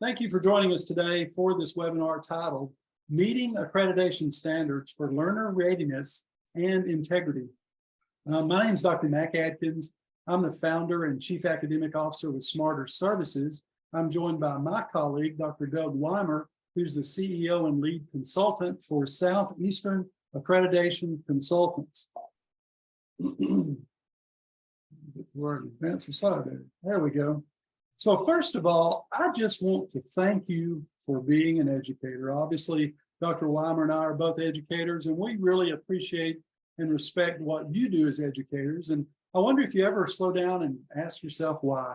Thank you for joining us today for this webinar titled Meeting Accreditation Standards for Learner Readiness and Integrity. My name is Dr. Mac Adkins. I'm the founder and chief academic officer with Smarter Services. I'm joined by my colleague, Dr. Doug Weimer, who's the CEO and lead consultant for Southeastern Accreditation Consultants. There we go. So first of all, I just want to thank you for being an educator. Obviously, Dr. Weimer and I are both educators, and we really appreciate and respect what you do as educators. And I wonder if you ever slow down and ask yourself why.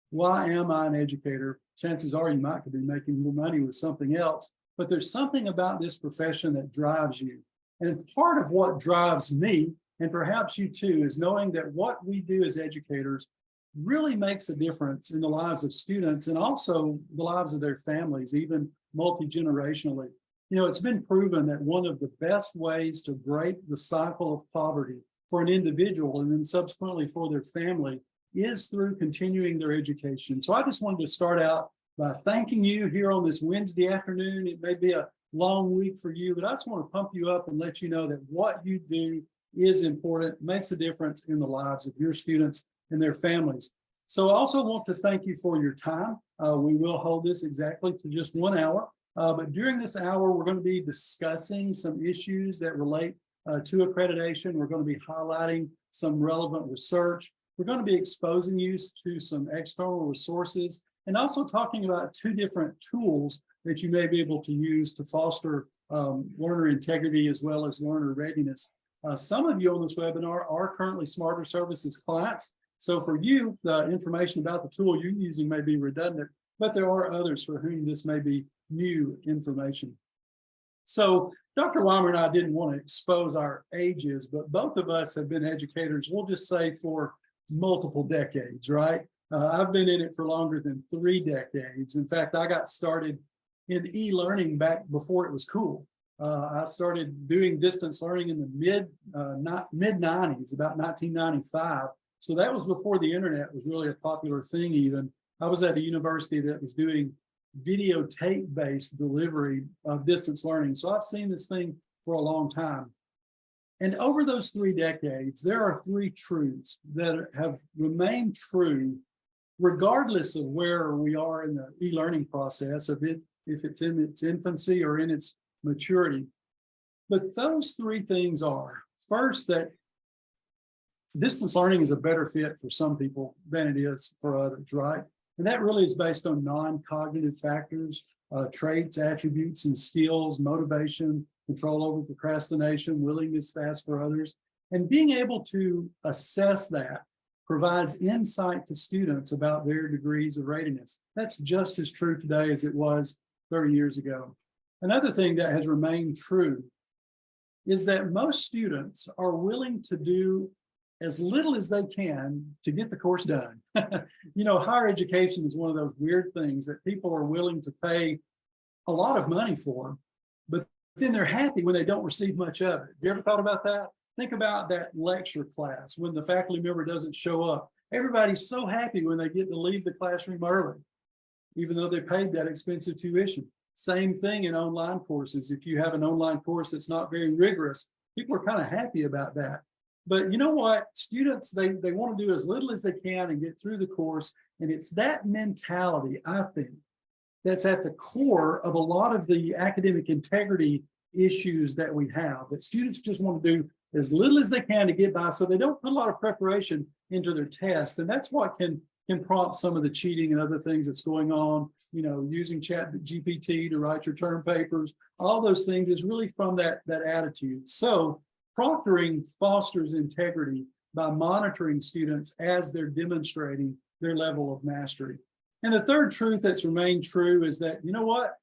Why am I an educator? Chances are you might could be making more money with something else, but there's something about this profession that drives you. And part of what drives me, and perhaps you too, is knowing that what we do as educators really makes a difference in the lives of students and also the lives of their families, even multi-generationally. You know, it's been proven that one of the best ways to break the cycle of poverty for an individual and then subsequently for their family is through continuing their education. So I just wanted to start out by thanking you here on this Wednesday afternoon. It may be a long week for you, but I just want to pump you up and let you know that what you do is important, makes a difference in the lives of your students and their families. So I also want to thank you for your time. We will hold this exactly to just 1 hour, but during this hour, we're going to be discussing some issues that relate to accreditation. We're going to be highlighting some relevant research. We're going to be exposing you to some external resources and also talking about 2 different tools that you may be able to use to foster learner integrity as well as learner readiness. Some of you on this webinar are currently Smarter Services clients. So for you, the information about the tool you're using may be redundant, but there are others for whom this may be new information. So Dr. Weimer and I didn't want to expose our ages, but both of us have been educators, we'll just say for multiple decades, right? I've been in it for longer than 3 decades. In fact, I got started in e-learning back before it was cool. I started doing distance learning in the mid-90s, about 1995. So that was before the internet was really a popular thing even. I was at a university that was doing videotape-based delivery of distance learning. So I've seen this thing for a long time. And over those 3 decades, there are 3 truths that have remained true regardless of where we are in the e-learning process, if it's in its infancy or in its maturity. But those 3 things are, first, that distance learning is a better fit for some people than it is for others, right? And that really is based on non-cognitive factors, traits, attributes, and skills, motivation, control over procrastination, willingness to ask for others. And being able to assess that provides insight to students about their degrees of readiness. That's just as true today as it was 30 years ago. Another thing that has remained true is that most students are willing to do as little as they can to get the course done. You know, higher education is one of those weird things that people are willing to pay a lot of money for, but then they're happy when they don't receive much of it. Have you ever thought about that? Think about that lecture class when the faculty member doesn't show up. Everybody's so happy when they get to leave the classroom early, even though they paid that expensive tuition. Same thing in online courses. If you have an online course that's not very rigorous, people are kind of happy about that. But you know what? Students, they want to do as little as they can and get through the course. And it's that mentality, I think, that's at the core of a lot of the academic integrity issues that we have, that students just want to do as little as they can to get by, so they don't put a lot of preparation into their test. And that's what can prompt some of the cheating and other things that's going on, you know, using ChatGPT to write your term papers. All those things is really from that attitude. So proctoring fosters integrity by monitoring students as they're demonstrating their level of mastery. And the third truth that's remained true is that, you know what?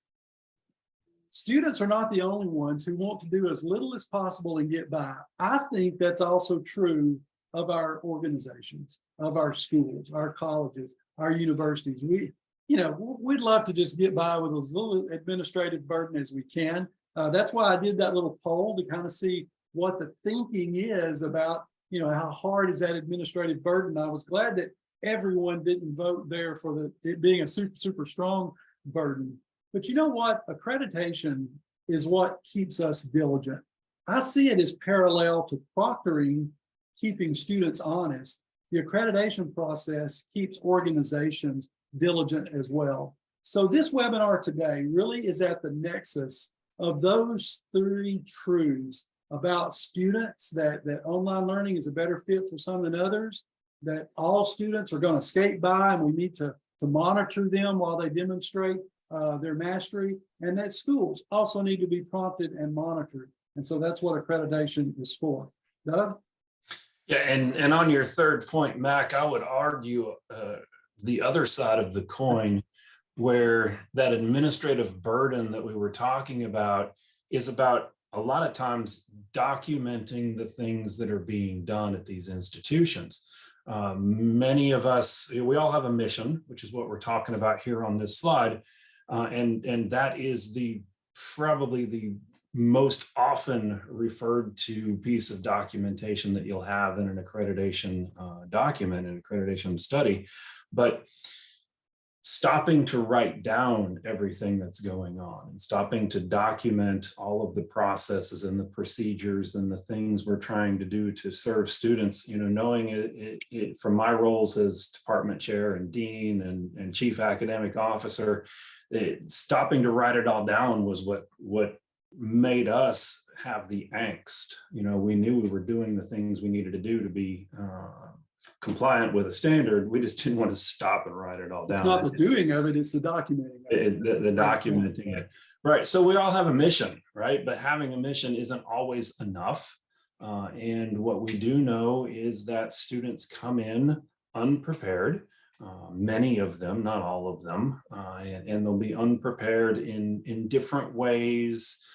Students are not the only ones who want to do as little as possible and get by. I think that's also true of our organizations, of our schools, our colleges, our universities. We'd love to just get by with as little administrative burden as we can. That's why I did that little poll to kind of see what the thinking is about, you know, how hard is that administrative burden. I was glad that everyone didn't vote there for it being a super strong burden. But you know what? Accreditation is what keeps us diligent. I see it as parallel to proctoring, keeping students honest. The accreditation process keeps organizations diligent as well. So this webinar today really is at the nexus of those three truths about students, that online learning is a better fit for some than others, that all students are going to skate by and we need to monitor them while they demonstrate their mastery, and that schools also need to be prompted and monitored. And so that's what accreditation is for. Doug? Yeah, and on your third point, Mac, I would argue the other side of the coin, where that administrative burden that we were talking about is about a lot of times documenting the things that are being done at these institutions. Many of us, we all have a mission, which is what we're talking about here on this slide. And that is probably the most often referred to piece of documentation that you'll have in an accreditation document, an accreditation study. But stopping to write down everything that's going on and stopping to document all of the processes and the procedures and the things we're trying to do to serve students, knowing it from my roles as department chair and dean and chief academic officer, stopping to write it all down was what made us have the angst. We knew we were doing the things we needed to do to be compliant with a standard. We just didn't want to stop and write it all down. It's not the doing of it, it's the documenting of it. The documenting it. Right. So we all have a mission, right? But having a mission isn't always enough. And what we do know is that students come in unprepared. Many of them, not all of them, and they'll be unprepared in different ways,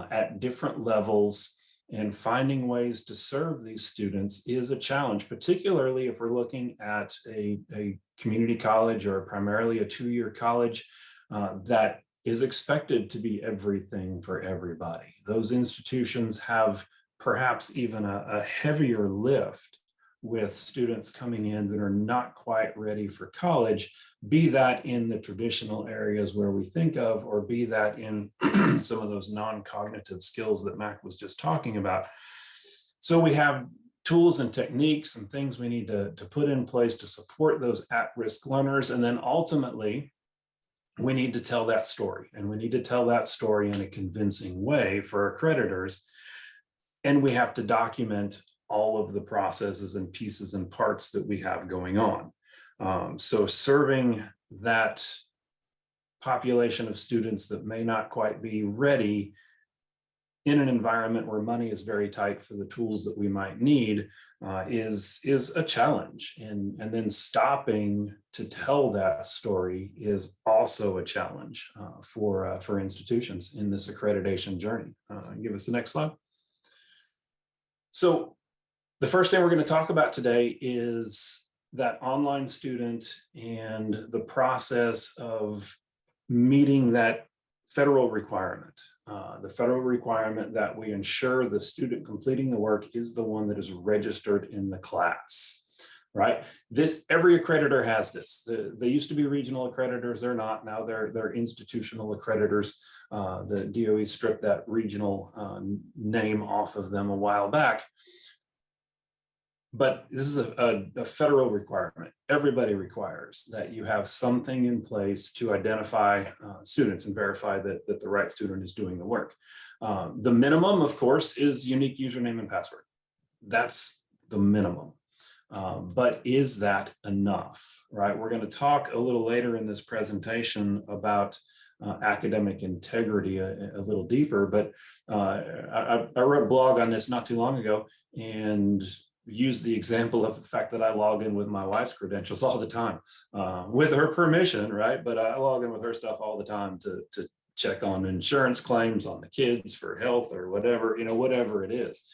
at different levels, and finding ways to serve these students is a challenge, particularly if we're looking at a community college or primarily a two-year college that is expected to be everything for everybody. Those institutions have perhaps even a heavier lift with students coming in that are not quite ready for college, be that in the traditional areas where we think of, or be that in some of those non-cognitive skills that Mac was just talking about. So we have tools and techniques and things we need to put in place to support those at-risk learners. And then ultimately, we need to tell that story. And we need to tell that story in a convincing way for accreditors. And we have to document all of the processes and pieces and parts that we have going on. So serving that population of students that may not quite be ready in an environment where money is very tight for the tools that we might need is a challenge. And then stopping to tell that story is also a challenge for institutions in this accreditation journey. Give us the next slide. So the first thing we're going to talk about today is that online student and the process of meeting that federal requirement. The federal requirement that we ensure the student completing the work is the one that is registered in the class, right? Every accreditor has this. They used to be regional accreditors, they're not, now they're institutional accreditors. The DOE stripped that regional name off of them a while back. But this is a federal requirement. Everybody requires that you have something in place to identify students and verify that the right student is doing the work. The minimum, of course, is unique username and password. That's the minimum. But is that enough, right? We're going to talk a little later in this presentation about academic integrity a little deeper, but I wrote a blog on this not too long ago and use the example of the fact that I log in with my wife's credentials all the time, with her permission, right? But I log in with her stuff all the time to check on insurance claims on the kids for health or whatever, whatever it is.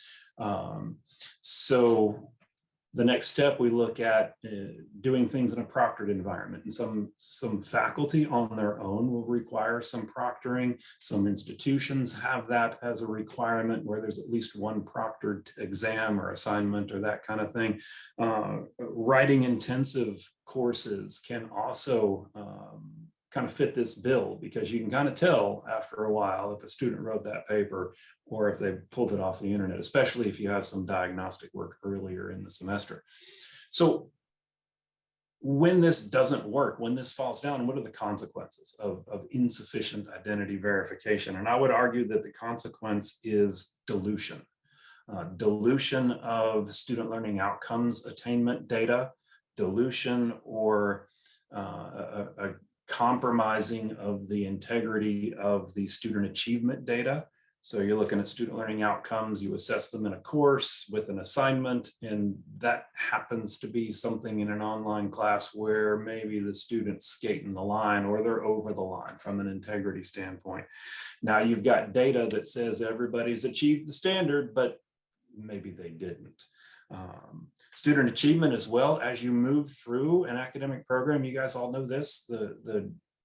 So the next step, we look at doing things in a proctored environment, and some faculty on their own will require some proctoring. Some institutions have that as a requirement where there's at least one proctored exam or assignment or that kind of thing. Writing intensive courses can also kind of fit this bill, because you can kind of tell after a while if a student wrote that paper or if they pulled it off the internet, especially if you have some diagnostic work earlier in the semester. So when this doesn't work, when this falls down, what are the consequences of insufficient identity verification? And I would argue that the consequence is dilution. Dilution of student learning outcomes attainment data, dilution or a compromising of the integrity of the student achievement data. So you're looking at student learning outcomes, you assess them in a course with an assignment, and that happens to be something in an online class where maybe the student's skating the line or they're over the line from an integrity standpoint. Now you've got data that says everybody's achieved the standard, but maybe they didn't. Student achievement as well, as you move through an academic program, you guys all know this,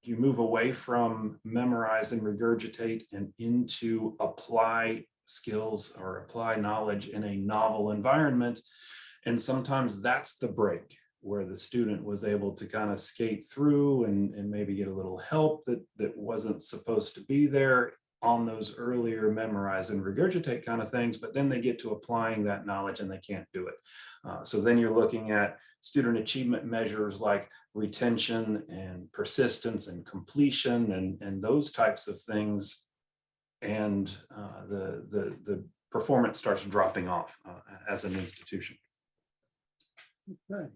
you move away from memorize and regurgitate and into apply skills or apply knowledge in a novel environment. And sometimes that's the break where the student was able to kind of skate through and maybe get a little help that wasn't supposed to be there on those earlier memorize and regurgitate kind of things, but then they get to applying that knowledge and they can't do it. So then you're looking at student achievement measures like retention and persistence and completion and those types of things. And the performance starts dropping off as an institution. Okay.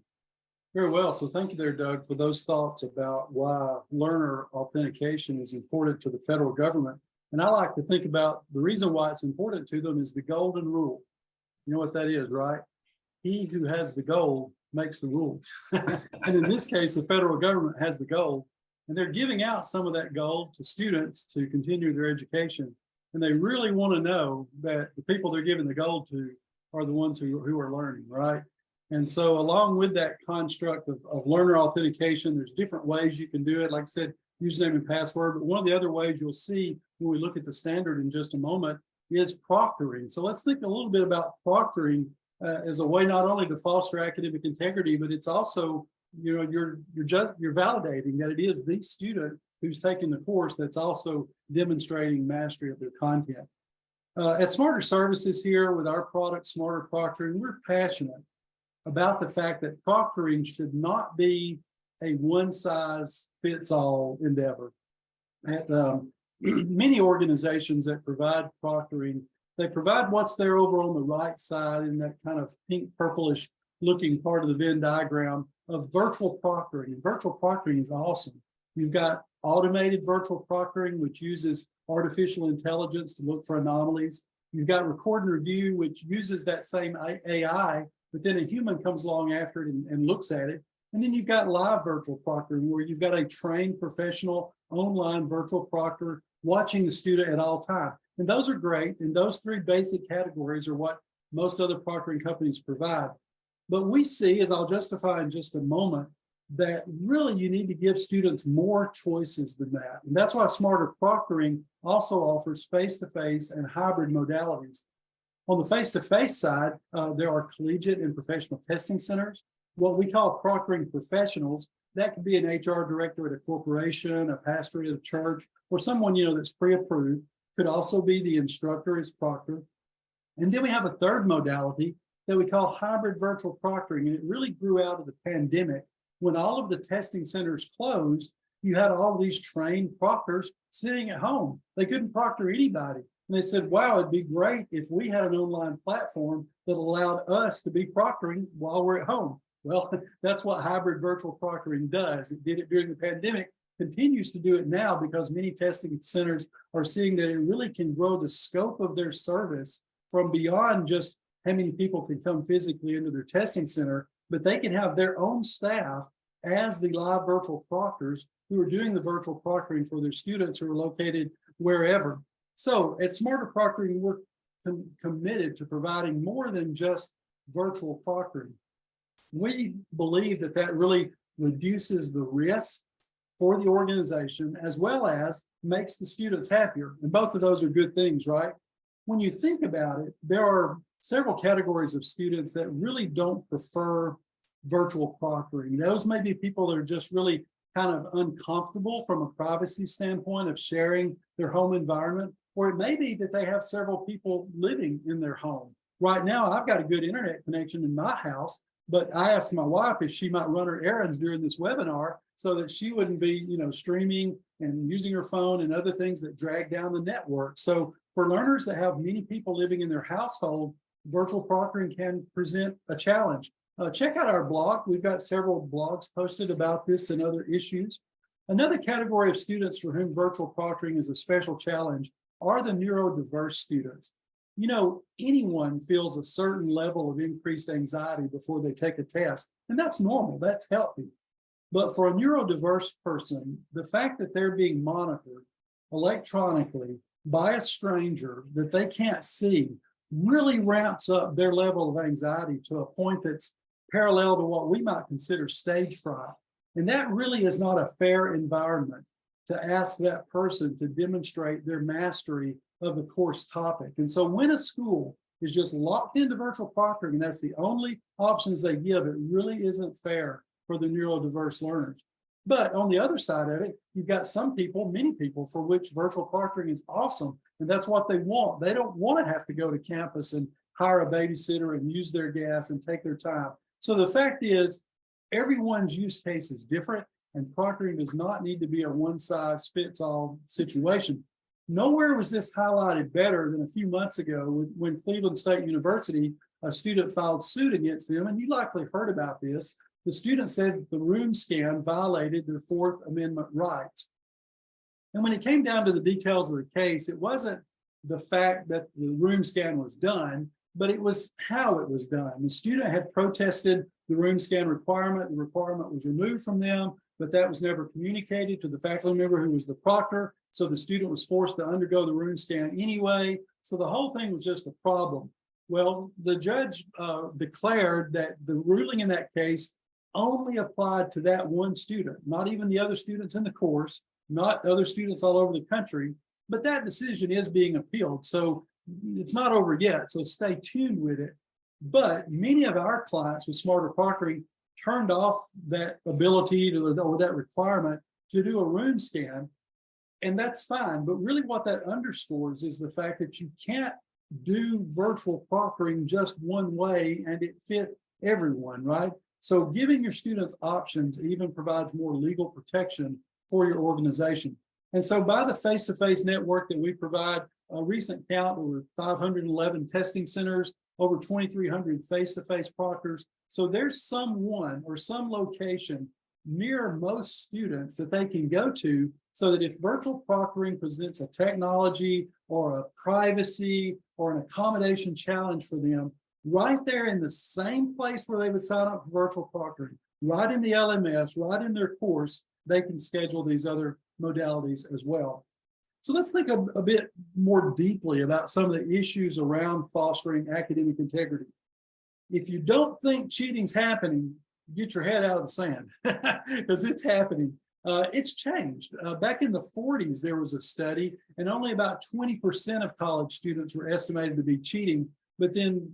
Very well. So thank you there, Doug, for those thoughts about why learner authentication is important to the federal government. And I like to think about the reason why it's important to them is the golden rule. You know what that is, right? He who has the gold makes the rules. And in this case, the federal government has the gold, and they're giving out some of that gold to students to continue their education. And they really want to know that the people they're giving the gold to are the ones who are learning, right? And so along with that construct of learner authentication, there's different ways you can do it. Like I said, username and password. But one of the other ways you'll see when we look at the standard in just a moment is proctoring. So let's think a little bit about proctoring as a way not only to foster academic integrity, but it's also, you know, you're validating that it is the student who's taking the course that's also demonstrating mastery of their content. At Smarter Services here with our product, Smarter Proctoring, we're passionate about the fact that proctoring should not be a one-size-fits-all endeavor. At many organizations that provide proctoring, they provide what's there over on the right side in that kind of pink purplish looking part of the Venn diagram of virtual proctoring. And virtual proctoring is awesome. You've got automated virtual proctoring, which uses artificial intelligence to look for anomalies. You've got record and review, which uses that same AI, but then a human comes along after it and looks at it. And then you've got live virtual proctoring, where you've got a trained professional online virtual proctor watching the student at all times. And those are great. And those three basic categories are what most other proctoring companies provide. But we see, as I'll justify in just a moment, that really you need to give students more choices than that. And that's why Smarter Proctoring also offers face-to-face and hybrid modalities. On the face-to-face side, there are collegiate and professional testing centers, what we call proctoring professionals. That could be an HR director at a corporation, a pastor at a church, or someone, you know, that's pre-approved. Could also be the instructor as proctor. And then we have a third modality that we call hybrid virtual proctoring. And it really grew out of the pandemic. When all of the testing centers closed, you had all these trained proctors sitting at home. They couldn't proctor anybody. And they said, wow, it'd be great if we had an online platform that allowed us to be proctoring while we're at home. Well, that's what hybrid virtual proctoring does. It did it during the pandemic, continues to do it now because many testing centers are seeing that it really can grow the scope of their service from beyond just how many people can come physically into their testing center, but they can have their own staff as the live virtual proctors who are doing the virtual proctoring for their students who are located wherever. So at Smarter Proctoring, we're committed to providing more than just virtual proctoring. We believe that that really reduces the risk for the organization as well as makes the students happier. And both of those are good things, right? When you think about it, there are several categories of students that really don't prefer virtual proctoring. Those may be people that are just really kind of uncomfortable from a privacy standpoint of sharing their home environment, or it may be that they have several people living in their home. Right now, I've got a good internet connection in my house, but I asked my wife if she might run her errands during this webinar so that she wouldn't be, streaming and using her phone and other things that drag down the network. So for learners that have many people living in their household, virtual proctoring can present a challenge. Check out our blog. We've got several blogs posted about this and other issues. Another category of students for whom virtual proctoring is a special challenge are the neurodiverse students. Anyone feels a certain level of increased anxiety before they take a test, and that's normal, that's healthy. But for a neurodiverse person, the fact that they're being monitored electronically by a stranger that they can't see really ramps up their level of anxiety to a point that's parallel to what we might consider stage fright. And that really is not a fair environment to ask that person to demonstrate their mastery of the course topic. And so when a school is just locked into virtual proctoring and that's the only options they give, it really isn't fair for the neurodiverse learners. But on the other side of it, you've got some people, many people, for which virtual proctoring is awesome. And that's what they want. They don't want to have to go to campus and hire a babysitter and use their gas and take their time. So the fact is, everyone's use case is different, and proctoring does not need to be a one-size-fits-all situation. Nowhere was this highlighted better than a few months ago when Cleveland State University, a student filed suit against them, and you likely heard about this. The student said the room scan violated their Fourth Amendment rights. And when it came down to the details of the case, it wasn't the fact that the room scan was done, but it was how it was done. The student had protested the room scan requirement. The requirement was removed from them, but that was never communicated to the faculty member who was the proctor. So the student was forced to undergo the room scan anyway. So the whole thing was just a problem. Well, the judge declared that the ruling in that case only applied to that one student, not even the other students in the course, not other students all over the country, but that decision is being appealed. So it's not over yet, so stay tuned with it. But many of our clients with Smarter Proctoring turned off that ability or that requirement to do a room scan, and that's fine. But really what that underscores is the fact that you can't do virtual proctoring just one way and it fit everyone, right? So giving your students options even provides more legal protection for your organization. And so by the face-to-face network that we provide, a recent count, over 511 testing centers, over 2,300 face-to-face proctors. So there's someone or some location near most students that they can go to so that if virtual proctoring presents a technology or a privacy or an accommodation challenge for them, right there in the same place where they would sign up for virtual proctoring, right in the LMS, right in their course, they can schedule these other modalities as well. So let's think a bit more deeply about some of the issues around fostering academic integrity. If you don't think cheating's happening, get your head out of the sand because it's happening. It's changed. Back in the 40s, there was a study and only about 20% of college students were estimated to be cheating, but then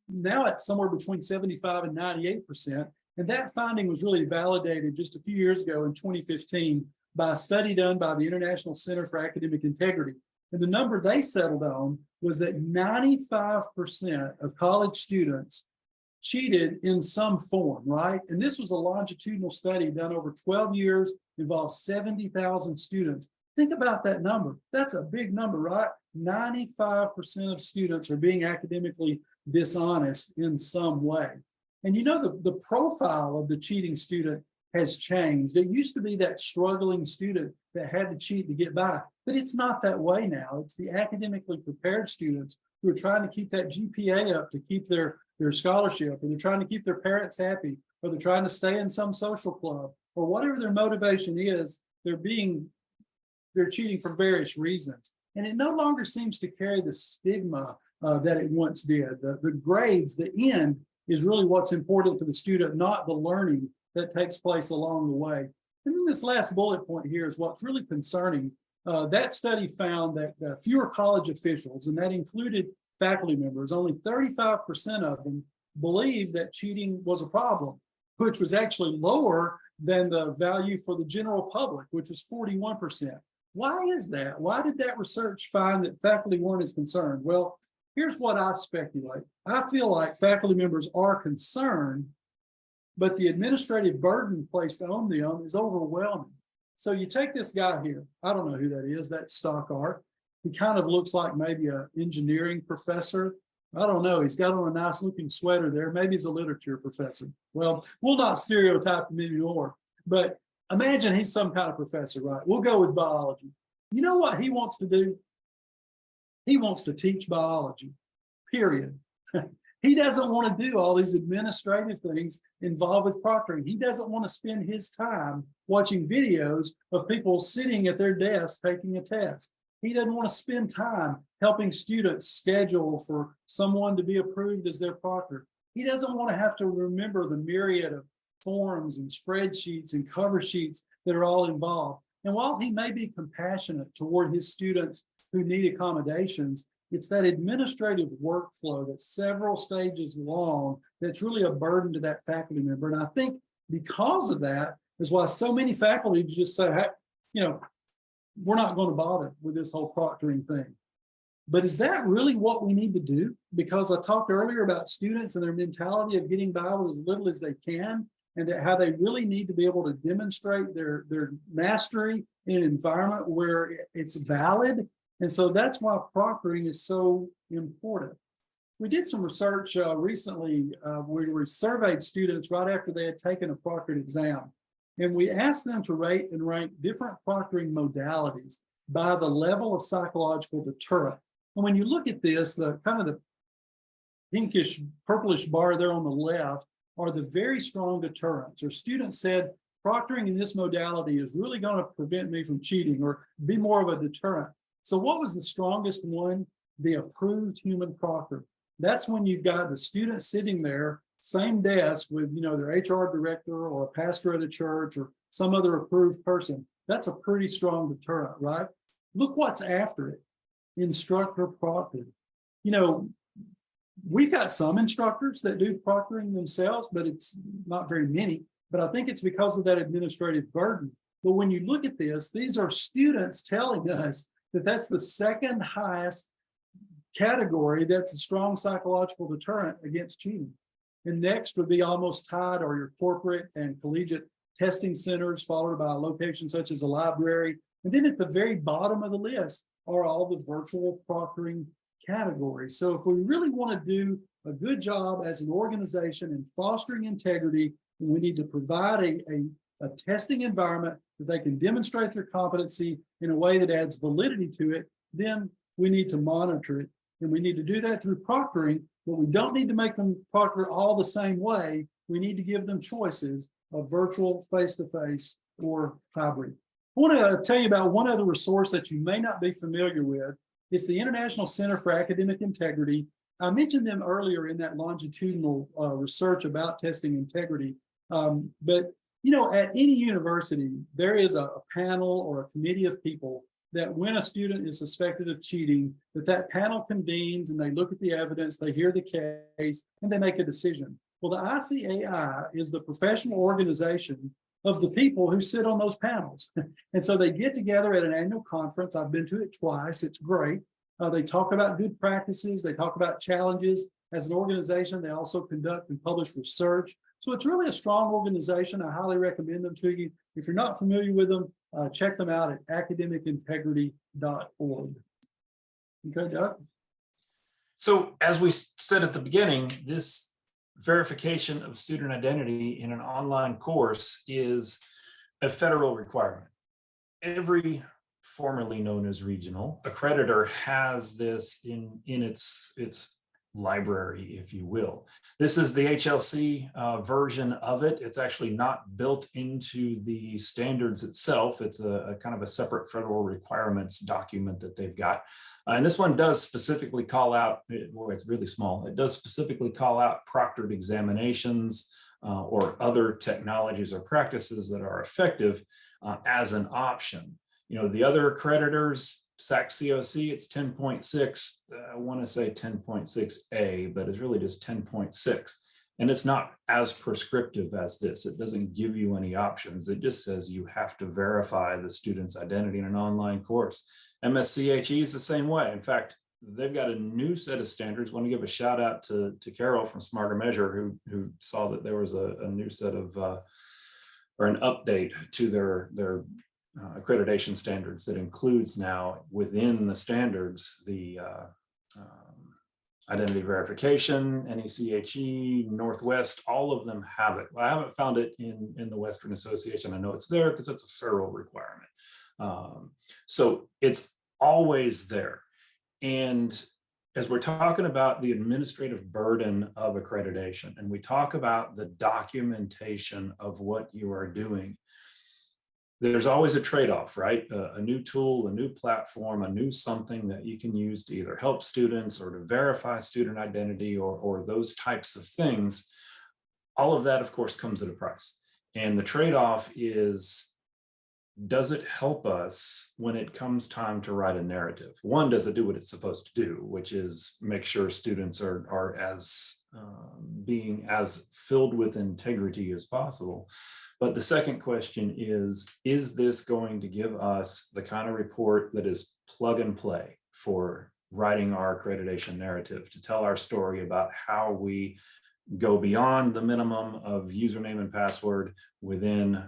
now it's somewhere between 75 and 98%. And that finding was really validated just a few years ago in 2015 by a study done by the International Center for Academic Integrity. And the number they settled on was that 95% of college students cheated in some form, right? And this was a longitudinal study done over 12 years, involved 70,000 students. Think about that number. That's a big number, right? 95% of students are being academically dishonest in some way. And the profile of the cheating student has changed. It used to be that struggling student that had to cheat to get by, but it's not that way now. It's the academically prepared students who are trying to keep that GPA up to keep their scholarship, or they're trying to keep their parents happy, or they're trying to stay in some social club, or whatever their motivation is, they're cheating for various reasons. And it no longer seems to carry the stigma that it once did. The grades, the end is really what's important to the student, not the learning that takes place along the way. And then this last bullet point here is what's really concerning. That study found that fewer college officials, and that included faculty members, only 35% of them believed that cheating was a problem, which was actually lower than the value for the general public, which was 41%. Why is that? Why did that research find that faculty weren't as concerned? Well, here's what I speculate. I feel like faculty members are concerned, but the administrative burden placed on them is overwhelming. So you take this guy here, I don't know who that is, that's stock art. He kind of looks like maybe an engineering professor. I don't know, he's got on a nice looking sweater there. Maybe he's a literature professor. Well, we'll not stereotype him anymore, but imagine he's some kind of professor, right? We'll go with biology. You know what he wants to do? He wants to teach biology, period. He doesn't want to do all these administrative things involved with proctoring. He doesn't want to spend his time watching videos of people sitting at their desk taking a test. He doesn't want to spend time helping students schedule for someone to be approved as their proctor. He doesn't want to have to remember the myriad of forms and spreadsheets and cover sheets that are all involved. And while he may be compassionate toward his students who need accommodations, it's that administrative workflow that's several stages long that's really a burden to that faculty member. And I think because of that is why so many faculty just say, hey, you know, we're not going to bother with this whole proctoring thing. But is that really what we need to do? Because I talked earlier about students and their mentality of getting by with as little as they can, and that how they really need to be able to demonstrate their mastery in an environment where it's valid. And so that's why proctoring is so important. We did some research recently where we surveyed students right after they had taken a proctored exam. And we asked them to rate and rank different proctoring modalities by the level of psychological deterrent. And when you look at this, the kind of the pinkish, purplish bar there on the left are the very strong deterrents. Or students said, proctoring in this modality is really going to prevent me from cheating or be more of a deterrent. So what was the strongest one? The approved human proctor. That's when you've got the student sitting there, same desk with, you know, their HR director or a pastor at a church or some other approved person. That's a pretty strong deterrent, right? Look what's after it. Instructor proctored. You know, we've got some instructors that do proctoring themselves, but it's not very many. But I think it's because of that administrative burden. But when you look at this, these are students telling us that that's the second highest category that's a strong psychological deterrent against cheating. And next would be almost tied are your corporate and collegiate testing centers, followed by a location such as a library. And then at the very bottom of the list are all the virtual proctoring categories. So if we really want to do a good job as an organization in fostering integrity, we need to provide a testing environment that they can demonstrate their competency in a way that adds validity to it. Then we need to monitor it. And we need to do that through proctoring, but we don't need to make them proctor all the same way. We need to give them choices of virtual, face-to-face, or hybrid. I want to tell you about one other resource that you may not be familiar with. It's the International Center for Academic Integrity. I mentioned them earlier in that longitudinal research about testing integrity. But, you know, at any university, there is a panel or a committee of people that when a student is suspected of cheating, that panel convenes and they look at the evidence, they hear the case, and they make a decision. Well, the ICAI is the professional organization of the people who sit on those panels. And so they get together at an annual conference. I've been to it twice. It's great. They talk about good practices. They talk about challenges. As an organization, they also conduct and publish research. So it's really a strong organization. I highly recommend them to you. If you're not familiar with them, check them out at academicintegrity.org. Okay, Doug? So as we said at the beginning, this verification of student identity in an online course is a federal requirement. Every formerly known as regional accreditor has this in its library, if you will. This is the HLC version of it. It's actually not built into the standards itself. It's a kind of a separate federal requirements document that they've got. And this one does specifically call out, well, it's really small. It does specifically call out proctored examinations or other technologies or practices that are effective as an option. You know, the other accreditors, SAC-COC, it's 10.6. I want to say 10.6A, but it's really just 10.6. And it's not as prescriptive as this. It doesn't give you any options. It just says you have to verify the student's identity in an online course. MSCHE is the same way. In fact, they've got a new set of standards. I want to give a shout out to Carol from Smarter Measure, who saw that there was a new set of, or an update to their accreditation standards that includes now within the standards, the identity verification, NECHE, Northwest, all of them have it. I haven't found it in the Western Association. I know it's there because it's a federal requirement. So it's always there. And as we're talking about the administrative burden of accreditation, and we talk about the documentation of what you are doing, there's always a trade-off, right? A new tool, a new platform, a new something that you can use to either help students or to verify student identity or those types of things. All of that, of course, comes at a price. And the trade-off is, does it help us when it comes time to write a narrative? One, does it do what it's supposed to do, which is make sure students are as being as filled with integrity as possible? But the second question is this going to give us the kind of report that is plug and play for writing our accreditation narrative, to tell our story about how we go beyond the minimum of username and password within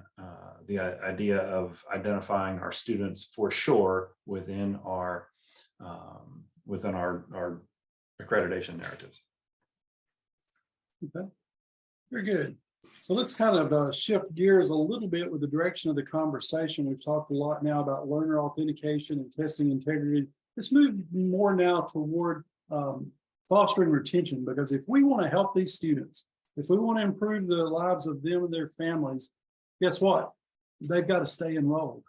the idea of identifying our students for sure within our accreditation narratives. Okay, very good. So let's kind of shift gears a little bit with the direction of the conversation. We've talked a lot now about learner authentication and testing integrity. Let's move more now toward fostering retention, because if we want to help these students, if we want to improve the lives of them and their families, guess what? They've got to stay enrolled.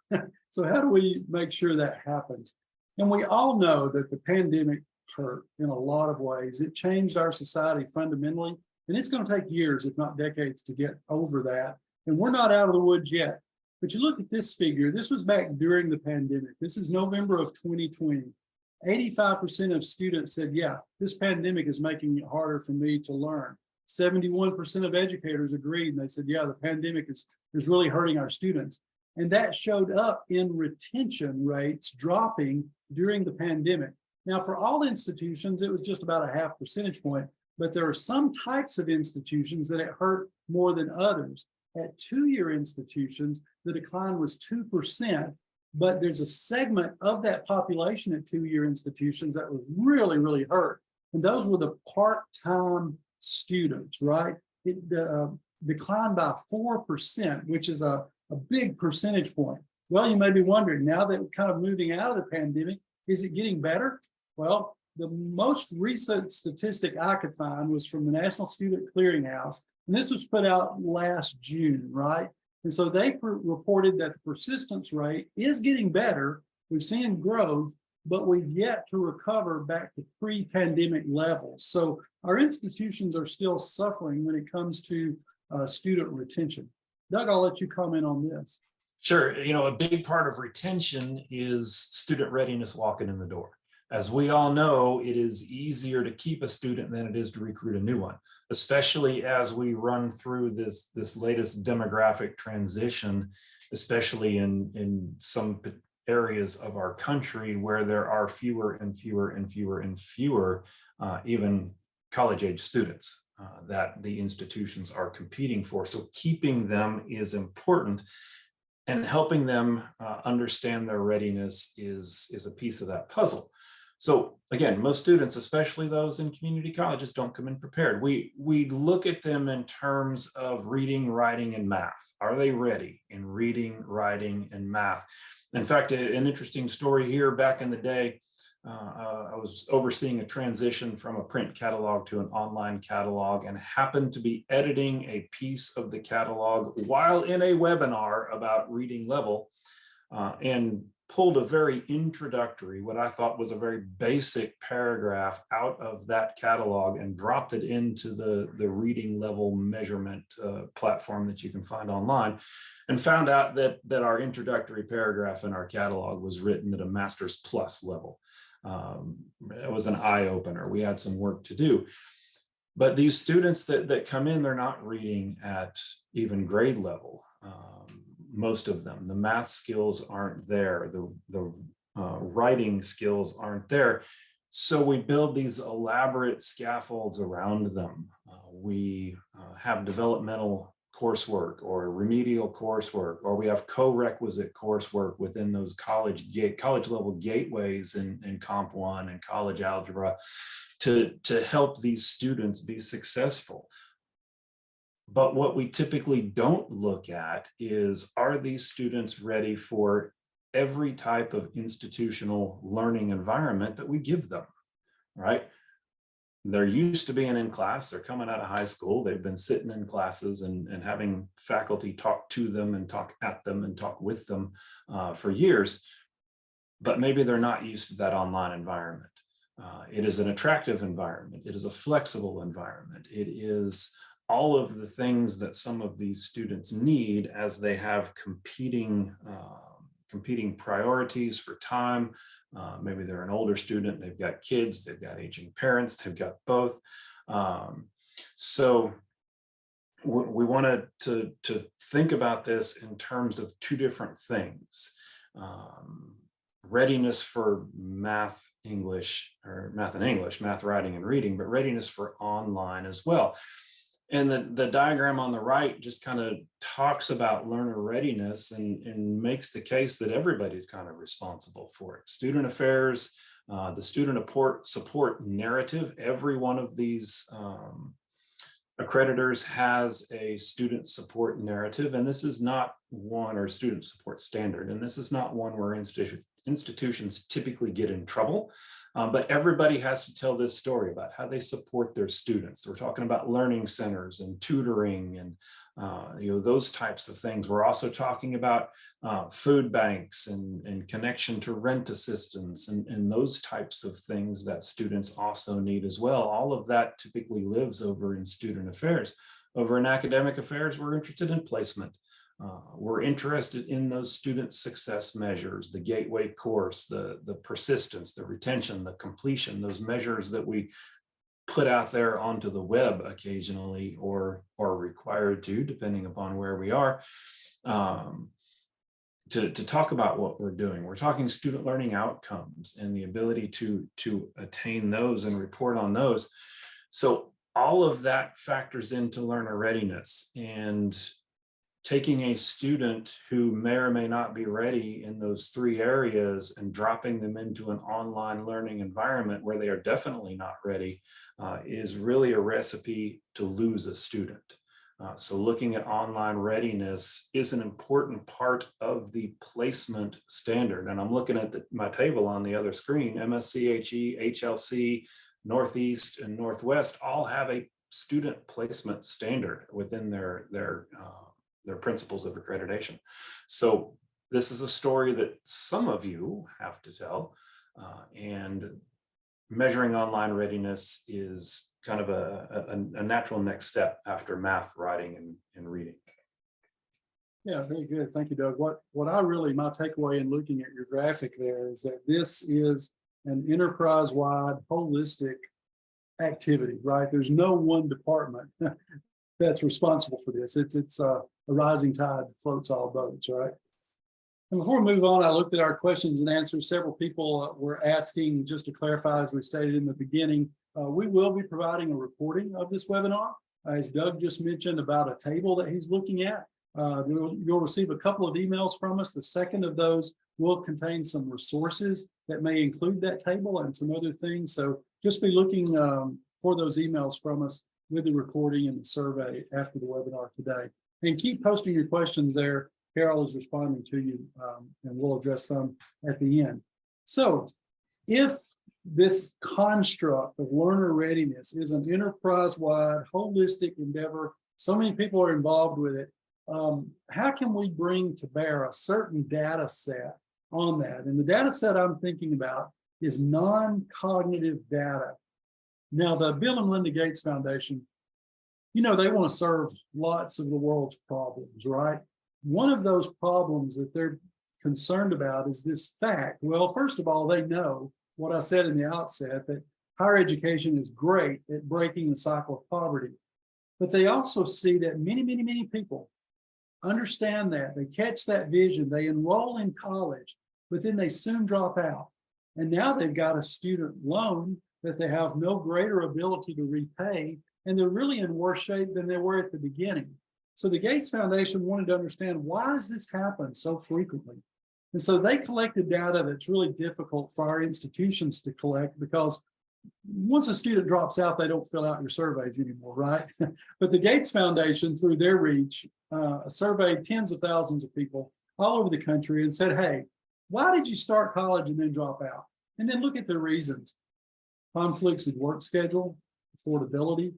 So how do we make sure that happens? And we all know that the pandemic hurt in a lot of ways. It changed our society fundamentally. And it's going to take years, if not decades, to get over that. And we're not out of the woods yet. But you look at this figure, this was back during the pandemic. This is November of 2020. 85% of students said, yeah, this pandemic is making it harder for me to learn. 71% of educators agreed, and they said, yeah, the pandemic is really hurting our students. And that showed up in retention rates dropping during the pandemic. Now, for all institutions, it was just about a 0.5 percentage point. But there are some types of institutions that it hurt more than others. At two-year institutions, the decline was 2%, but there's a segment of that population at two-year institutions that was really, really hurt. And those were the part-time students, right? It declined by 4%, which is a big percentage point. Well, you may be wondering, now that we're kind of moving out of the pandemic, is it getting better? Well, the most recent statistic I could find was from the National Student Clearinghouse, and this was put out last June, right? And so they reported that the persistence rate is getting better. We've seen growth, but we've yet to recover back to pre-pandemic levels. So our institutions are still suffering when it comes to student retention. Doug, I'll let you comment on this. Sure. You know, a big part of retention is student readiness walking in the door. As we all know, it is easier to keep a student than it is to recruit a new one, especially as we run through this latest demographic transition, especially in some areas of our country where there are fewer and fewer and fewer and fewer even college-age students that the institutions are competing for. So keeping them is important, and helping them understand their readiness is a piece of that puzzle. So again, most students, especially those in community colleges, don't come in prepared. We look at them in terms of reading, writing, and math. Are they ready in reading, writing, and math? In fact, an interesting story here, back in the day, I was overseeing a transition from a print catalog to an online catalog, and happened to be editing a piece of the catalog while in a webinar about reading level, and pulled a very introductory, what I thought was a very basic paragraph out of that catalog and dropped it into the reading level measurement platform that you can find online, and found out that our introductory paragraph in our catalog was written at a master's plus level. It was an eye opener. We had some work to do. But these students that come in, they're not reading at even grade level. Most of them, the math skills aren't there. The writing skills aren't there. So we build these elaborate scaffolds around them. We have developmental coursework or remedial coursework, or we have co-requisite coursework within those college level gateways in Comp 1 and college algebra to help these students be successful. But what we typically don't look at is, are these students ready for every type of institutional learning environment that we give them, right? They're used to being in class, they're coming out of high school, they've been sitting in classes and having faculty talk to them and talk at them and talk with them for years, but maybe they're not used to that online environment. It is an attractive environment, it is a flexible environment, it is all of the things that some of these students need as they have competing priorities for time. Maybe they're an older student, they've got kids, they've got aging parents, they've got both. So we wanted to think about this in terms of two different things. Readiness for math, English, or math and English, math, writing, and reading, but readiness for online as well. And the diagram on the right just kind of talks about learner readiness and makes the case that everybody's kind of responsible for it. Student affairs, the student support narrative, every one of these accreditors has a student support narrative, and this is not one, or student support standard, and this is not one where institutions typically get in trouble. But everybody has to tell this story about how they support their students. We're talking about learning centers and tutoring and those types of things. We're also talking about food banks and connection to rent assistance and those types of things that students also need as well. All of that typically lives over in student affairs. Over in academic affairs, we're interested in placement. We're interested in those student success measures, the gateway course, the persistence, the retention, the completion, those measures that we put out there onto the web occasionally or required to, depending upon where we are, to talk about what we're doing. We're talking student learning outcomes and the ability to attain those and report on those. So all of that factors into learner readiness, and taking a student who may or may not be ready in those three areas and dropping them into an online learning environment where they are definitely not ready is really a recipe to lose a student. So looking at online readiness is an important part of the placement standard. And I'm looking at my table on the other screen. MSCHE, HLC, Northeast, and Northwest all have a student placement standard within their principles of accreditation. So this is a story that some of you have to tell, and measuring online readiness is kind of a natural next step after math, writing, and reading. Yeah, very good. Thank you, Doug. My takeaway in looking at your graphic there is that this is an enterprise-wide holistic activity, right? There's no one department that's responsible for this. It's a rising tide floats all boats, right? And before we move on, I looked at our questions and answers. Several people were asking, just to clarify, as we stated in the beginning, we will be providing a recording of this webinar. As Doug just mentioned about a table that he's looking at, you'll receive a couple of emails from us. The second of those will contain some resources that may include that table and some other things. So just be looking for those emails from us with the recording and the survey after the webinar today. And keep posting your questions there. Carol is responding to you, and we'll address them at the end. So if this construct of learner readiness is an enterprise-wide, holistic endeavor, so many people are involved with it, how can we bring to bear a certain data set on that? And the data set I'm thinking about is non-cognitive data. Now, the Bill and Melinda Gates Foundation, they want to serve lots of the world's problems, right? One of those problems that they're concerned about is this fact. Well, first of all, they know what I said in the outset, that higher education is great at breaking the cycle of poverty. But they also see that many people understand that, they catch that vision, they enroll in college, but then they soon drop out. And now they've got a student loan that they have no greater ability to repay, and they're really in worse shape than they were at the beginning. So the Gates Foundation wanted to understand, why does this happen so frequently? And so they collected data that's really difficult for our institutions to collect, because once a student drops out, they don't fill out your surveys anymore, right? But the Gates Foundation, through their reach, surveyed tens of thousands of people all over the country and said, hey, why did you start college and then drop out? And then look at the reasons. Conflicts with work schedule, affordability,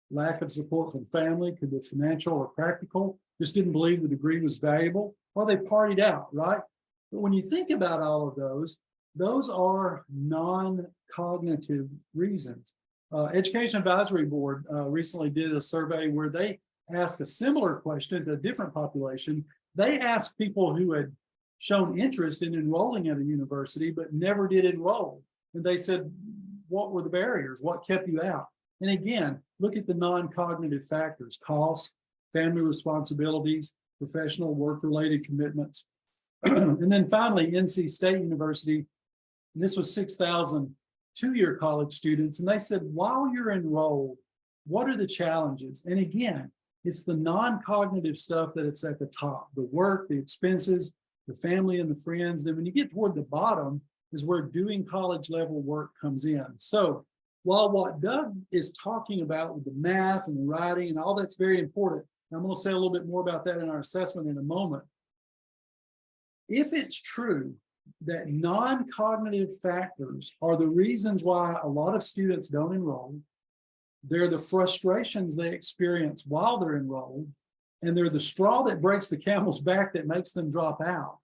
lack of support from family, could be financial or practical, just didn't believe the degree was valuable, or they partied out, right? But when you think about all of those are non-cognitive reasons. Education Advisory Board recently did a survey where they asked a similar question to a different population. They asked people who had shown interest in enrolling at a university but never did enroll. And they said, what were the barriers? What kept you out? And again, look at the non-cognitive factors: cost, family responsibilities, professional work-related commitments. And then finally, NC State University, this was 6,000 two-year college students. And they said, while you're enrolled, what are the challenges? And again, it's the non-cognitive stuff that it's at the top: the work, the expenses, the family and the friends. Then when you get toward the bottom is where doing college level work comes in. So while what Doug is talking about with the math and the writing and all that's very important, and I'm going to say a little bit more about that in our assessment in a moment. If it's true that non-cognitive factors are the reasons why a lot of students don't enroll, they're the frustrations they experience while they're enrolled, and they're the straw that breaks the camel's back that makes them drop out,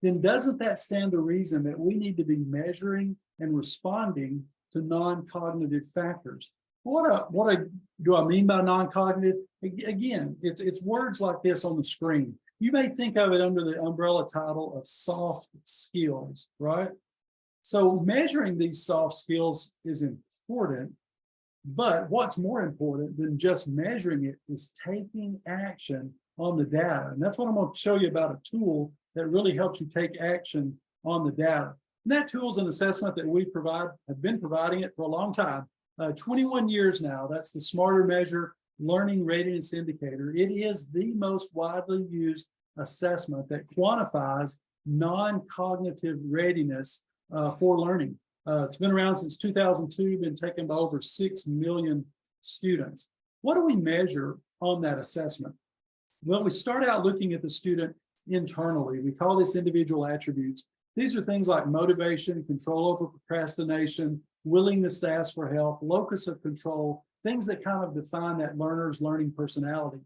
then doesn't that stand to reason that we need to be measuring and responding to non-cognitive factors? What do I mean by non-cognitive? Again, it's words like this on the screen. You may think of it under the umbrella title of soft skills, right? So measuring these soft skills is important, but what's more important than just measuring it is taking action on the data. And that's what I'm going to show you about a tool that really helps you take action on the data. And that tool is an assessment that we have been providing it for a long time, 21 years now. That's the Smarter Measure Learning Readiness Indicator. It is the most widely used assessment that quantifies non-cognitive readiness for learning. It's been around since 2002, been taken by over 6 million students. What do we measure on that assessment? Well, we start out looking at the student internally. We call this individual attributes. These are things like motivation, control over procrastination, willingness to ask for help, locus of control, things that kind of define that learner's learning personality.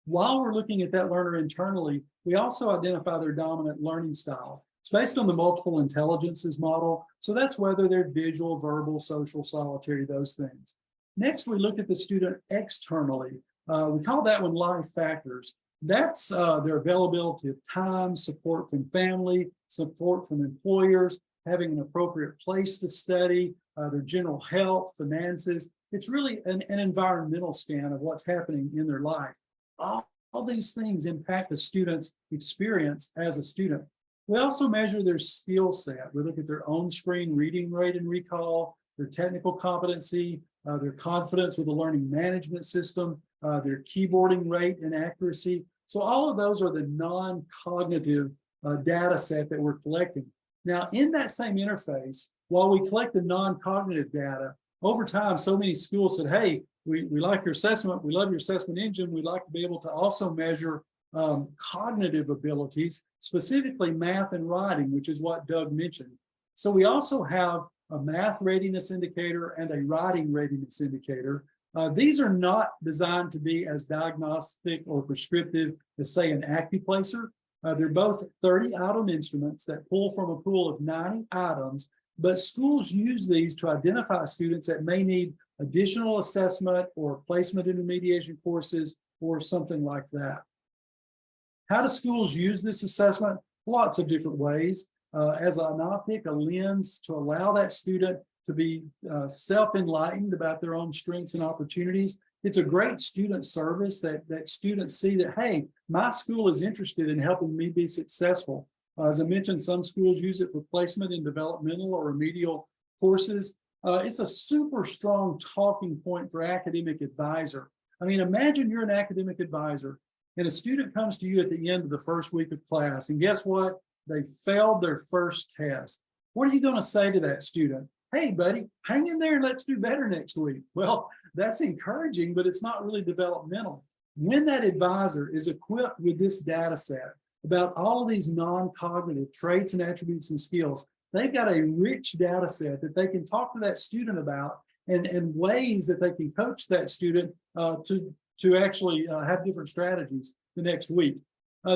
While we're looking at that learner internally, we also identify their dominant learning style. It's based on the multiple intelligences model. So that's whether they're visual, verbal, social, solitary, those things. Next, we look at the student externally. We call that one life factors. That's their availability of time, support from family, support from employers, having an appropriate place to study, their general health, finances. It's really an environmental scan of what's happening in their life. All these things impact a student's experience as a student. We also measure their skill set. We look at their on-screen reading rate and recall, their technical competency, their confidence with the learning management system, their keyboarding rate and accuracy. So all of those are the non-cognitive data set that we're collecting. Now, in that same interface, while we collect the non-cognitive data, over time, so many schools said, hey, we like your assessment, we love your assessment engine, we'd like to be able to also measure cognitive abilities, specifically math and writing, which is what Doug mentioned. So we also have a math readiness indicator and a writing readiness indicator. These are not designed to be as diagnostic or prescriptive as, say, an AccuPlacer. They're both 30-item instruments that pull from a pool of 90 items, but schools use these to identify students that may need additional assessment or placement intermediation courses or something like that. How do schools use this assessment? Lots of different ways. As an optic, a lens to allow that student to be self-enlightened about their own strengths and opportunities. It's a great student service that students see that, hey, my school is interested in helping me be successful. As I mentioned, some schools use it for placement in developmental or remedial courses. It's a super strong talking point for academic advisor. I mean, imagine you're an academic advisor and a student comes to you at the end of the first week of class, and guess what? They failed their first test. What are you going to say to that student? Hey, buddy, hang in there and let's do better next week. Well, that's encouraging, but it's not really developmental. When that advisor is equipped with this data set about all of these non-cognitive traits and attributes and skills, they've got a rich data set that they can talk to that student about and ways that they can coach that student to actually have different strategies the next week.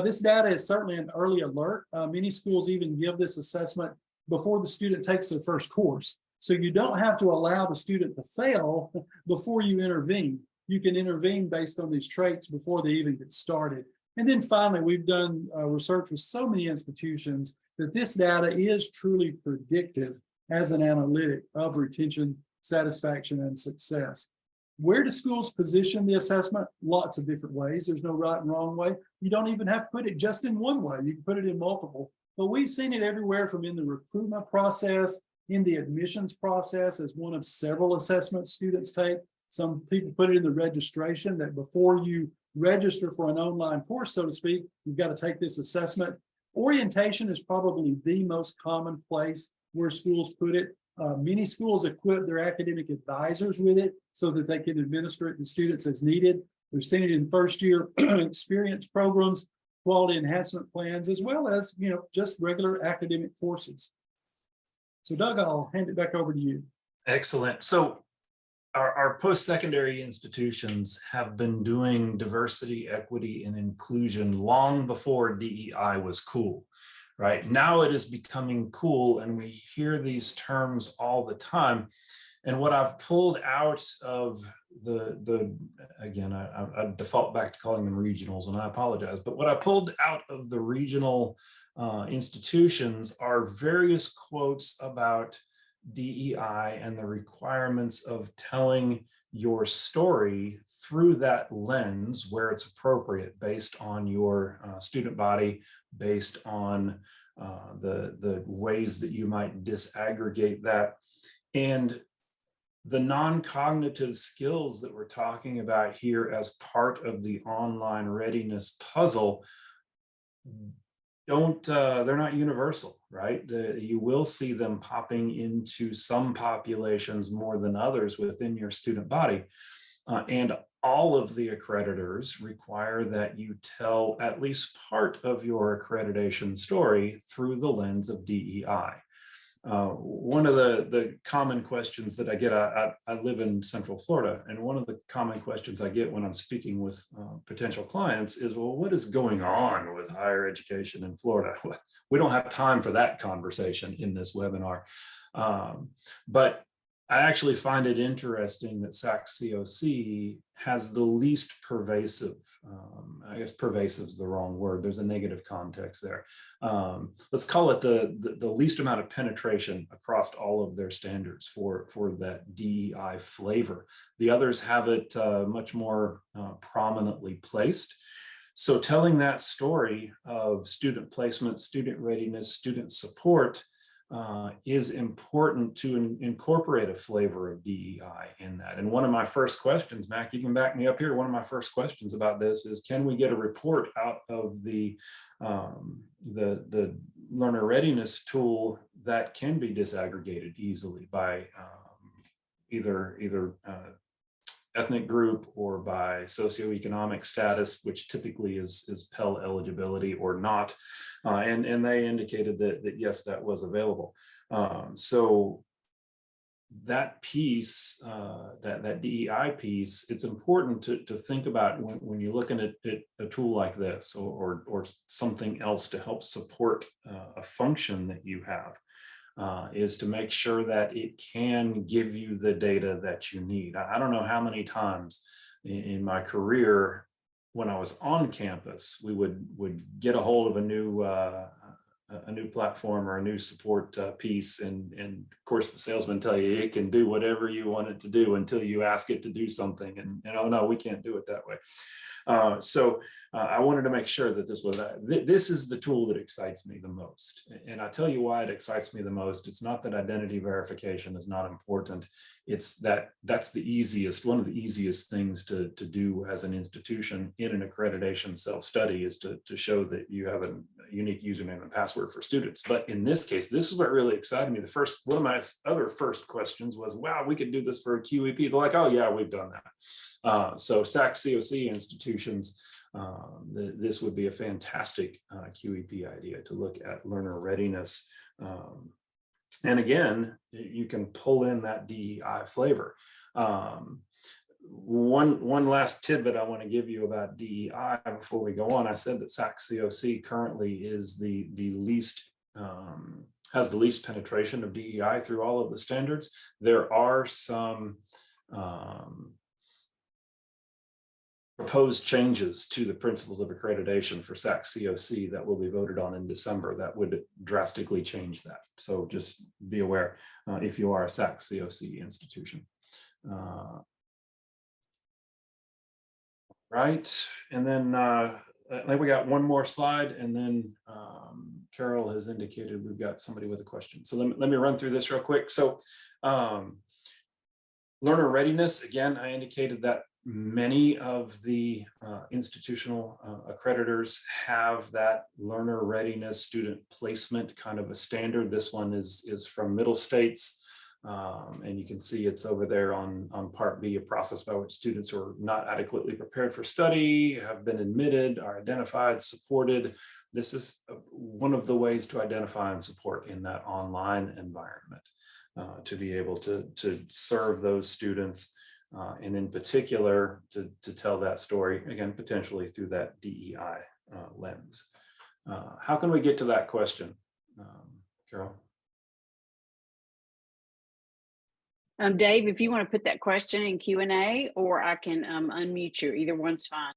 This data is certainly an early alert. Many schools even give this assessment before the student takes their first course. So you don't have to allow the student to fail before you intervene. You can intervene based on these traits before they even get started. And then finally, we've done research with so many institutions that this data is truly predictive as an analytic of retention, satisfaction, and success. Where do schools position the assessment? Lots of different ways. There's no right and wrong way. You don't even have to put it just in one way. You can put it in multiple. But we've seen it everywhere from in the recruitment process, in the admissions process as one of several assessments students take. Some people put it in the registration that before you register for an online course, so to speak, you've got to take this assessment. Orientation is probably the most common place where schools put it. Many schools equip their academic advisors with it so that they can administer it to students as needed. We've seen it in first year experience programs, quality enhancement plans, as well as, just regular academic courses. So Doug, I'll hand it back over to you. Excellent. So our post-secondary institutions have been doing diversity, equity, and inclusion long before DEI was cool, right? Now it is becoming cool, and we hear these terms all the time. And what I've pulled out of again, I default back to calling them regionals, and I apologize, but what I pulled out of the regional institutions are various quotes about DEI and the requirements of telling your story through that lens where it's appropriate, based on your student body, based on the ways that you might disaggregate that. And the non-cognitive skills that we're talking about here as part of the online readiness puzzle they're not universal, right? You will see them popping into some populations more than others within your student body. And all of the accreditors require that you tell at least part of your accreditation story through the lens of DEI. One of the common questions that I get, I live in Central Florida, and one of the common questions I get when I'm speaking with potential clients is, well, what is going on with higher education in Florida? We don't have time for that conversation in this webinar. But I actually find it interesting that SAC-COC has the least pervasive, I guess pervasive is the wrong word, there's a negative context there. Let's call it the least amount of penetration across all of their standards for that DEI flavor. The others have it much more prominently placed. So telling that story of student placement, student readiness, student support is important to incorporate a flavor of DEI in that. And one of my first questions, Mac, you can back me up here. One of my first questions about this is, can we get a report out of the learner readiness tool that can be disaggregated easily by either ethnic group or by socioeconomic status, which typically is Pell eligibility or not. And they indicated that yes, that was available. So that piece, that DEI piece, it's important to think about when you're looking at a tool like this or something else to help support a function that you have. Is to make sure that it can give you the data that you need. I don't know how many times in my career when I was on campus, we would get a hold of a a new platform or a new support piece, and of course the salesman tell you it can do whatever you want it to do until you ask it to do something, and oh no, we can't do it that way. So I wanted to make sure that this is the tool that excites me the most. And I tell you why it excites me the most. It's not that identity verification is not important. It's that that's one of the easiest things to do as an institution in an accreditation self-study, is to show that you have a unique username and password for students. But in this case, this is what really excited me. One of my other first questions was, wow, we could do this for a QEP. They're like, oh yeah, we've done that. So SAC COC institutions, this would be a fantastic QEP idea to look at learner readiness. And again, you can pull in that DEI flavor. One last tidbit I want to give you about DEI before we go on. I said that SAC COC currently is the least, has the least penetration of DEI through all of the standards. There are some proposed changes to the principles of accreditation for SAC COC that will be voted on in December that would drastically change that. So just be aware if you are a SAC COC institution. Right, and then I think we got one more slide, and then Carol has indicated we've got somebody with a question. So let me run through this real quick. So learner readiness, again, I indicated that many of the institutional accreditors have that learner readiness student placement kind of a standard. This one is from Middle States, and you can see it's over there on Part B, a process by which students who are not adequately prepared for study have been admitted, are identified, supported. This is one of the ways to identify and support in that online environment, to be able to serve those students. And in particular, to tell that story, again, potentially through that DEI lens. How can we get to that question, Carol? Dave, if you want to put that question in Q&A, or I can unmute you, either one's fine.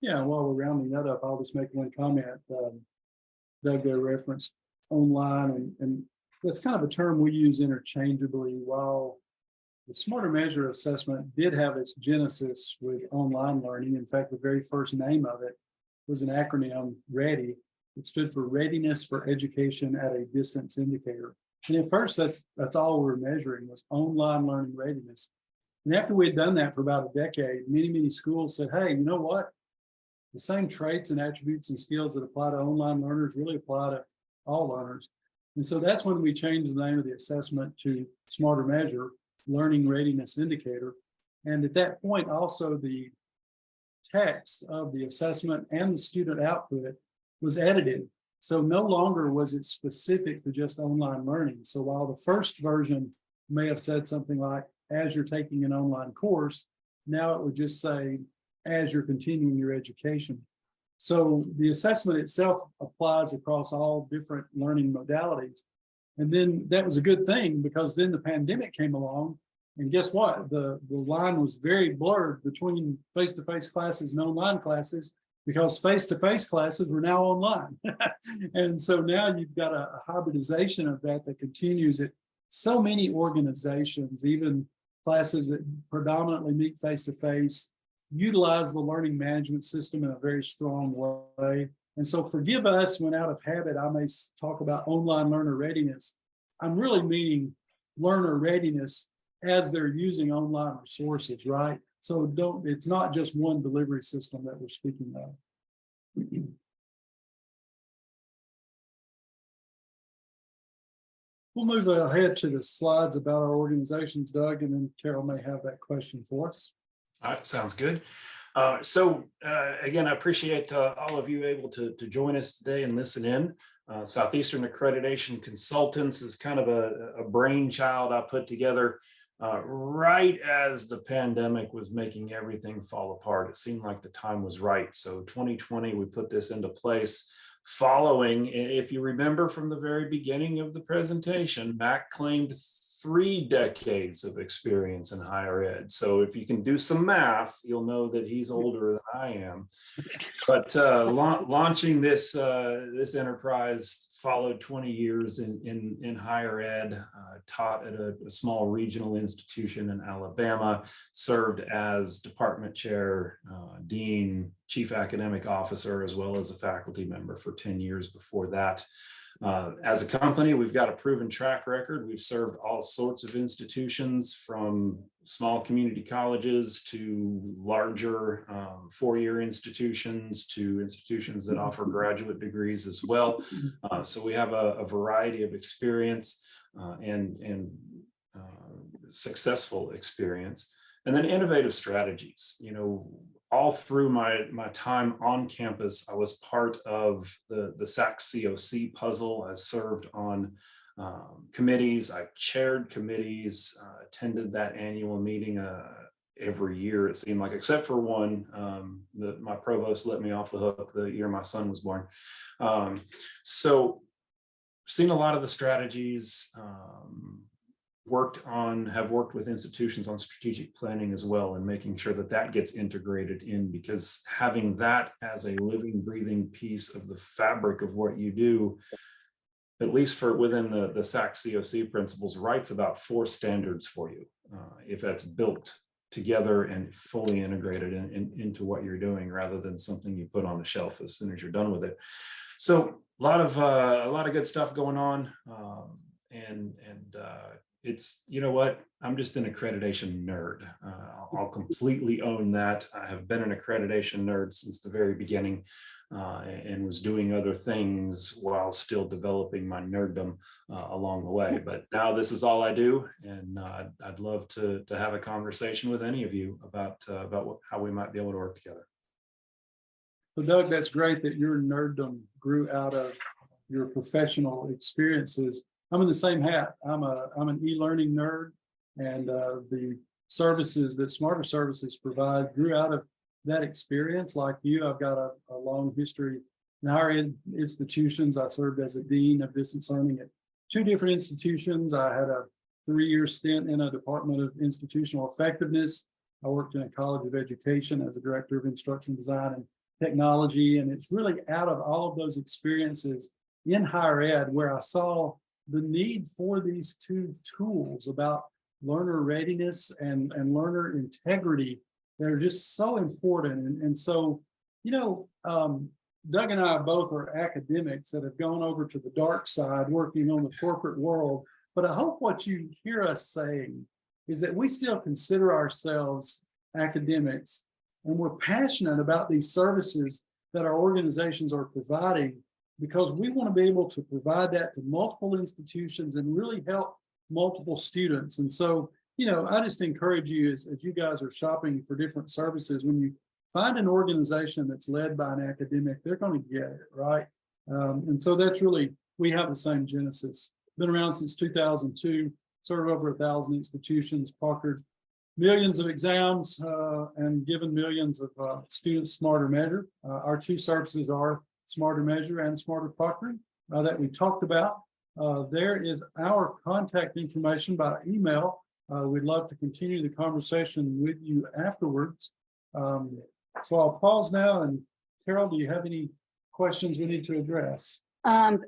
Yeah, while we're rounding that up, I'll just make one comment. Doug referenced online, and that's kind of a term we use interchangeably. While the Smarter Measure assessment did have its genesis with online learning. In fact, the very first name of it was an acronym, READY. It stood for Readiness for Education at a Distance Indicator. And at first, that's all we were measuring was online learning readiness. And after we had done that for about a decade, many schools said, hey, you know what? The same traits and attributes and skills that apply to online learners really apply to all learners. And so that's when we changed the name of the assessment to Smarter Measure, Learning Readiness Indicator. And at that point, also the text of the assessment and the student output was edited. So no longer was it specific to just online learning. So while the first version may have said something like, as you're taking an online course, now it would just say, as you're continuing your education. So the assessment itself applies across all different learning modalities. And then that was a good thing, because then the pandemic came along, and guess what? The line was very blurred between face-to-face classes and online classes, because face-to-face classes were now online. And so now you've got a hybridization of that continues at so many organizations, even classes that predominantly meet face-to-face, utilize the learning management system in a very strong way. And so forgive us when out of habit, I may talk about online learner readiness. I'm really meaning learner readiness as they're using online resources, right? So it's not just one delivery system that we're speaking of. We'll move ahead to the slides about our organizations, Doug, and then Carol may have that question for us. All right, sounds good. Again, I appreciate all of you able to join us today and listen in. Southeastern Accreditation Consultants is kind of a brainchild I put together right as the pandemic was making everything fall apart. It seemed like the time was right. So 2020, we put this into place following, if you remember from the very beginning of the presentation, Mac claimed 3 decades of experience in higher ed. So if you can do some math, you'll know that he's older than I am. But launching this enterprise followed 20 years in higher ed, taught at a small regional institution in Alabama, served as department chair, dean, chief academic officer, as well as a faculty member for 10 years before that. As a company, we've got a proven track record. We've served all sorts of institutions, from small community colleges to larger 4-year institutions to institutions that offer graduate degrees as well. So we have a variety of experience and successful experience. And then innovative strategies. You know, all through my time on campus, I was part of the SAC COC puzzle. I served on committees. I chaired committees, attended that annual meeting every year, it seemed like, except for one. My provost let me off the hook the year my son was born. So seen a lot of the strategies, have worked with institutions on strategic planning as well, and making sure that that gets integrated in, because having that as a living, breathing piece of the fabric of what you do, at least for within the SAC COC principles, writes about 4 standards for you, if that's built together and fully integrated into what you're doing, rather than something you put on the shelf as soon as you're done with it. So a lot of good stuff going on, and it's, you know what, I'm just an accreditation nerd. I'll completely own that. I have been an accreditation nerd since the very beginning, and was doing other things while still developing my nerddom along the way. But now this is all I do, and I'd love to have a conversation with any of you about how we might be able to work together. So Doug, that's great that your nerddom grew out of your professional experiences. I'm in the same hat. I'm an e-learning nerd, and the services that Smarter Services provide grew out of that experience. Like you, I've got a long history in higher ed institutions. I served as a dean of distance learning at 2 different institutions. I had a 3-year stint in a department of institutional effectiveness. I worked in a college of education as a director of instructional design and technology. And it's really out of all of those experiences in higher ed where I saw the need for these 2 tools about learner readiness and learner integrity that are just so important. And so, you know, Doug and I both are academics that have gone over to the dark side working on the corporate world. But I hope what you hear us saying is that we still consider ourselves academics, and we're passionate about these services that our organizations are providing, because we want to be able to provide that to multiple institutions and really help multiple students. And so, you know, I just encourage you, as you guys are shopping for different services, when you find an organization that's led by an academic, they're going to get it, right? And so that's really, we have the same genesis. Been around since 2002, served over 1,000 institutions, proctored millions of exams, and given millions of students Smarter Measure. Our 2 services are Smarter Measure and Smarter Proctoring that we talked about. There is our contact information by email. We'd love to continue the conversation with you afterwards. So I'll pause now. And Carol, do you have any questions we need to address? I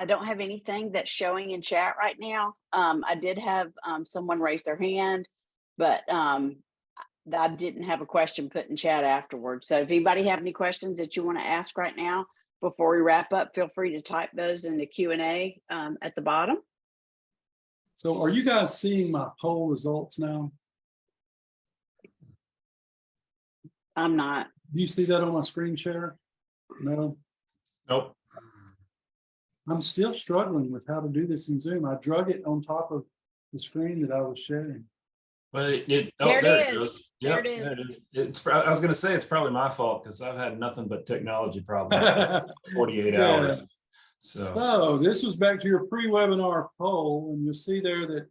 don't have anything that's showing in chat right now. I did have someone raise their hand, but I didn't have a question put in chat afterwards. So if anybody have any questions that you want to ask right now before we wrap up, feel free to type those in the Q&A at the bottom. So are you guys seeing my poll results now? I'm not. Do you see that on my screen share? No? Nope. I'm still struggling with how to do this in Zoom. I drug it on top of the screen that I was sharing. Well, There it is. goes. There Yep, it is. there it is. I was going to say it's probably my fault, because I've had nothing but technology problems for 48 Yeah. hours. So this was back to your pre-webinar poll, and you'll see there that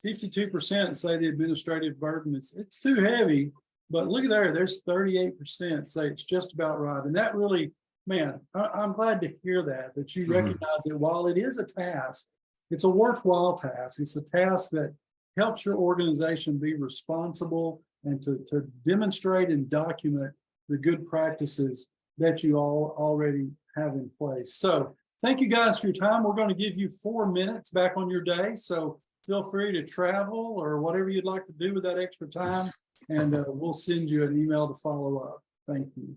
52% say the administrative burden it's too heavy, but look at there's 38% say it's just about right. And that really, man, I'm glad to hear that you recognize that while it is a task it's a worthwhile task. It's a task that helps your organization be responsible and to demonstrate and document the good practices that you all already have in place. So thank you guys for your time. We're going to give you 4 minutes back on your day. So feel free to travel or whatever you'd like to do with that extra time. And we'll send you an email to follow up. Thank you.